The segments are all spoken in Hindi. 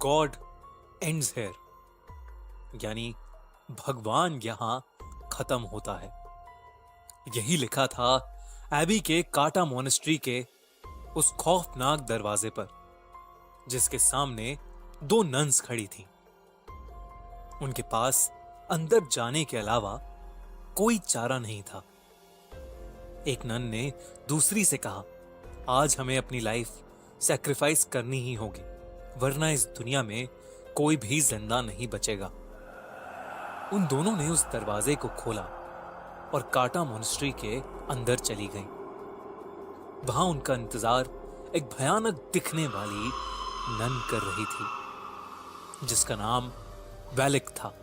गॉड एंड्स हेयर, यानी भगवान यहां खत्म होता है। यही लिखा था एबी के काटा मोनेस्ट्री के उस खौफनाक दरवाजे पर, जिसके सामने दो नन्स खड़ी थीं। उनके पास अंदर जाने के अलावा कोई चारा नहीं था। एक नन ने दूसरी से कहा, आज हमें अपनी लाइफ सैक्रिफाइस करनी ही होगी, वरना इस दुनिया में कोई भी जिंदा नहीं बचेगा। उन दोनों ने उस दरवाजे को खोला और काटा मोनेस्ट्री के अंदर चली गईं। वहां उनका इंतजार एक भयानक दिखने वाली नन कर रही थी, जिसका नाम वैलिक था।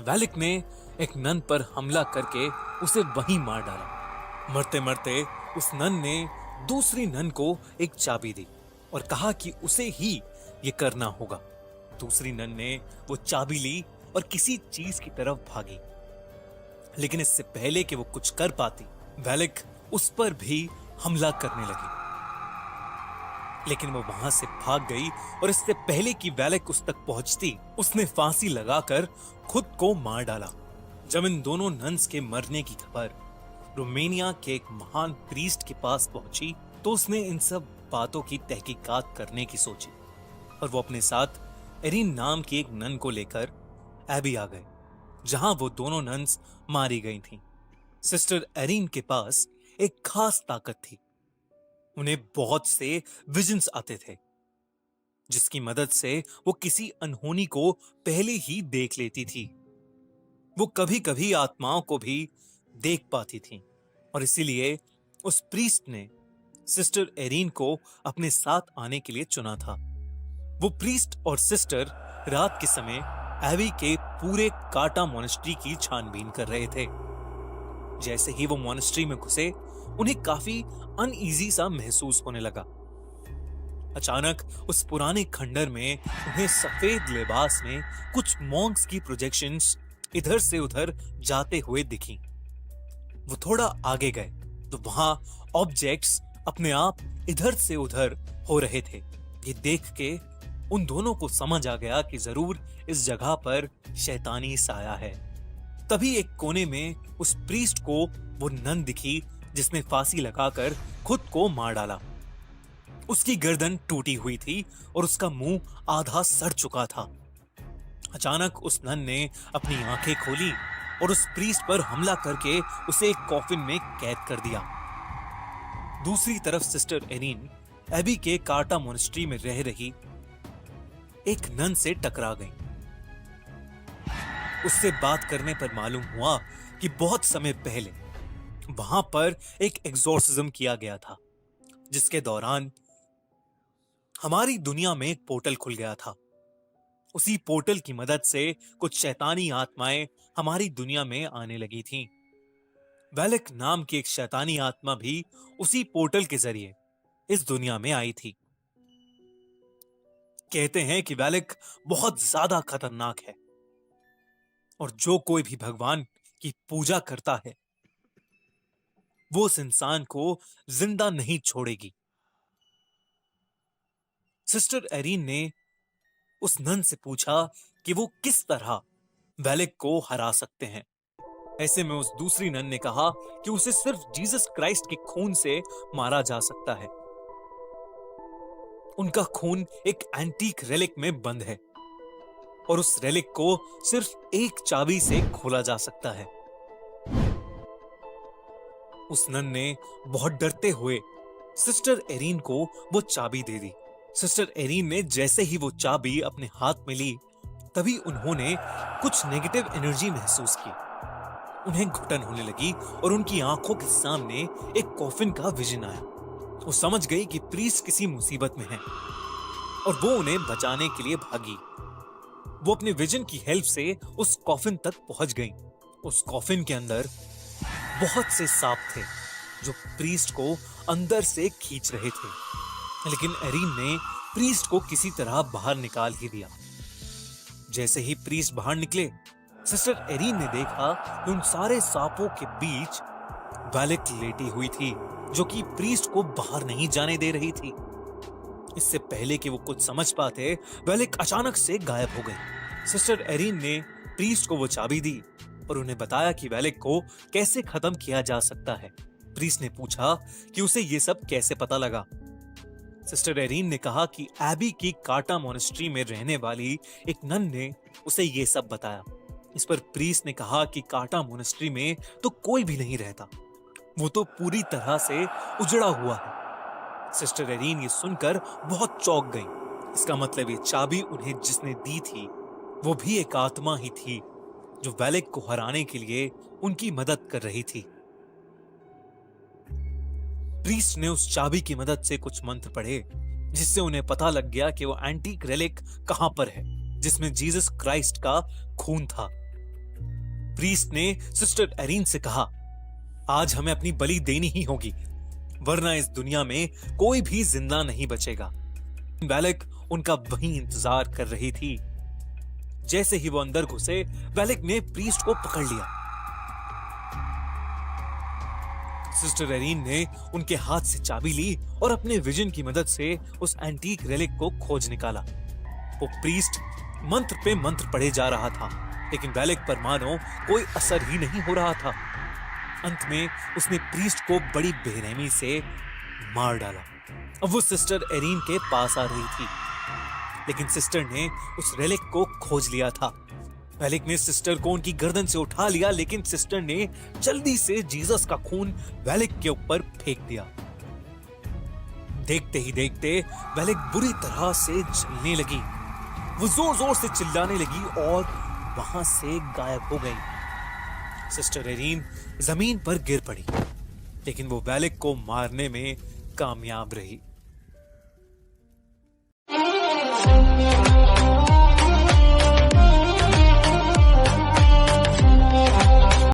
वैलिक ने एक नन पर हमला करके उसे वहीं मार डाला। मरते मरते उस नन ने दूसरी नन को एक चाबी दी और कहा कि उसे ही ये करना होगा। दूसरी नन ने वो चाबी ली और किसी चीज की तरफ भागी, लेकिन इससे पहले कि वो कुछ कर पाती, वैलिक उस पर भी हमला करने लगी। लेकिन वो वहां से भाग गई और इससे पहले कि वैलिक उस तक पहुंचती, उसने फांसी लगाकर खुद को मार डाला। जब इन दोनों नन्स के मरने की खबर रोमानिया के एक महान प्रीस्ट के पास पहुंची, तो उसने इन सब बातों की तहकीकात करने की सोची और वो अपने साथ एरिन नाम की एक नन को लेकर एबी आ गए, जहां वो दोनों नन्स मारी गई थीं। सिस्टर एरिन के पास एक खास ताकत थी। उन्हें बहुत से विजन्स आते थे, जिसकी मदद से वो किसी अनहोनी को पहले ही देख लेती थी। वो कभी कभी आत्माओं को भी देख पाती थी और इसीलिए उस प्रीस्ट ने सिस्टर एरिन को अपने साथ आने के लिए चुना था। वो प्रीस्ट और सिस्टर रात के समय एबी के पूरे काटा मोनेस्ट्री की छानबीन कर रहे थे। जैसे ही वो मोनेस्ट्री में घुसे, उन्हें काफी अनईजी सा महसूस होने लगा। अचानक उस पुराने खंडर में उन्हें सफेद लिबास में कुछ मॉन्क्स की प्रोजेक्शंस इधर से उधर जाते हुए दिखी। वो थोड़ा आगे गए तो वहां ऑब्जेक्ट्स अपने आप इधर से उधर हो रहे थे। ये देख के उन दोनों को समझ आ गया कि जरूर इस जगह पर शैतानी साया है। तभी एक कोने में उस प्रीस्ट को वो नन दिखी जिसने फांसी लगाकर खुद को मार डाला। उसकी गर्दन टूटी हुई थी और उसका मुंह आधा सड़ चुका था। अचानक उस नन ने अपनी आंखें खोली और उस प्रीस्ट पर हमला करके उसे एक कॉफिन में कैद कर दिया। दूसरी तरफ सिस्टर एरिन एबी के काटा मोनेस्ट्री में रह रही एक नन से टकरा गई। उससे बात करने पर मालूम हुआ कि बहुत समय पहले वहां पर एक एग्जॉर्सिज्म किया गया था, जिसके दौरान हमारी दुनिया में एक पोर्टल खुल गया था। उसी पोर्टल की मदद से कुछ शैतानी आत्माएं हमारी दुनिया में आने लगी थीं। वैलिक नाम की एक शैतानी आत्मा भी उसी पोर्टल के जरिए इस दुनिया में आई थी। कहते हैं कि वैलिक बहुत ज्यादा खतरनाक है और जो कोई भी भगवान की पूजा करता है, वो उस इंसान को जिंदा नहीं छोड़ेगी। सिस्टर एरिन ने उस नन से पूछा कि वो किस तरह वैलिक को हरा सकते हैं। ऐसे में उस दूसरी नन ने कहा कि उसे सिर्फ जीसस क्राइस्ट के खून से मारा जा सकता है। उनका खून एक एंटीक रेलिक में बंद है और उस रेलिक को सिर्फ एक चाबी से खोला जा सकता है। उस नन ने बहुत डरते हुए सिस्टर एरिन को वो चाबी दे दी। सिस्टर एरिन ने जैसे ही वो चाबी अपने हाथ में ली, तभी उन्होंने कुछ नेगेटिव एनर्जी महसूस की। उन्हें घुटन होने लगी और उनकी आंखों के सामने एक कॉफिन का विजन आया। वो समझ गई कि प्रीस्ट किसी मुसीबत में है और वो उन्हें बचाने के लिए भागी। वो अपने विजन की हेल्प से उस कॉफिन तक पहुंच गई। उस कॉफिन के अंदर बहुत से सांप थे जो प्रीस्ट को अंदर से खींच रहे थे, लेकिन एरिन ने प्रीस्ट को किसी तरह बाहर निकाल ही दिया। जैसे ही प्रीस्ट बाहर निकले, सिस्टर एरिन ने देखा कि उन सारे सांपों के बीच वैलिक लेटी हुई थी, जो कि प्रीस्ट को बाहर नहीं जाने दे रही थी। इससे पहले कि वो कुछ समझ पाते, वेलिक अचानक से गायब हो गई। सिस्टर एरीन ने प्रीस्ट को वो चाबी दी और उन्हें बताया कि वेलिक को कैसे खत्म किया जा सकता है। प्रीस्ट ने पूछा कि उसे ये सब कैसे पता लगा। सिस्टर एरीन ने कहा कि एबी की काटा मोनेस्ट्री में रहने वाली एक नन ने उसे ये सब बताया। इस पर प्रीस्ट ने कहा कि काटा मोनेस्ट्री में तो कोई भी नहीं रहता, वो तो पूरी तरह से उजड़ा हुआ है। सिस्टर एरीन ये सुनकर बहुत चौंक गई। इसका मतलब ये चाबी उन्हें जिसने दी थी वो भी एक आत्मा ही थी जो वेलिक को हराने के लिए उनकी मदद कर रही थी। प्रीस्ट ने उस चाबी की मदद से कुछ मंत्र पढ़े जिससे उन्हें पता लग गया कि वो एंटीक रेलिक कहां पर है जिसमें जीसस क्राइस्ट का खून था। प्रीस्ट ने सिस्टर एरीन से कहा, आज हमें अपनी बलि देनी ही होगी, वरना इस दुनिया में कोई भी जिंदा नहीं बचेगा। वेलिक उनका वहीं इंतजार कर रही थी। जैसे ही वो अंदर घुसे, वेलिक ने प्रीस्ट को पकड़ लिया। सिस्टर एरीन ने उनके हाथ से चाबी ली और अपने विजन की मदद से उस एंटीक रेलिक को खोज निकाला। वो प्रीस्ट मंत्र पे मंत्र पढ़े जा रहा था, लेकिन वेलिक पर मानो कोई असर ही नहीं हो रहा था। अंत में उसने प्रीस्ट को बड़ी बेरहमी से मार डाला। अब वो सिस्टर एरीन के पास आ रही थी, लेकिन सिस्टर ने उस रेलिक को खोज लिया था। वेलिक ने सिस्टर को उनकी गर्दन से उठा लिया, लेकिन सिस्टर ने जल्दी से जीसस का खून वेलिक के ऊपर फेंक दिया। देखते ही देखते वेलिक बुरी तरह से जलने लगी। वो जोर जोर से चिल्लाने लगी और वहां से गायब हो गई। सिस्टर एरीन जमीन पर गिर पड़ी, लेकिन वो वेलिक को मारने में कामयाब रही।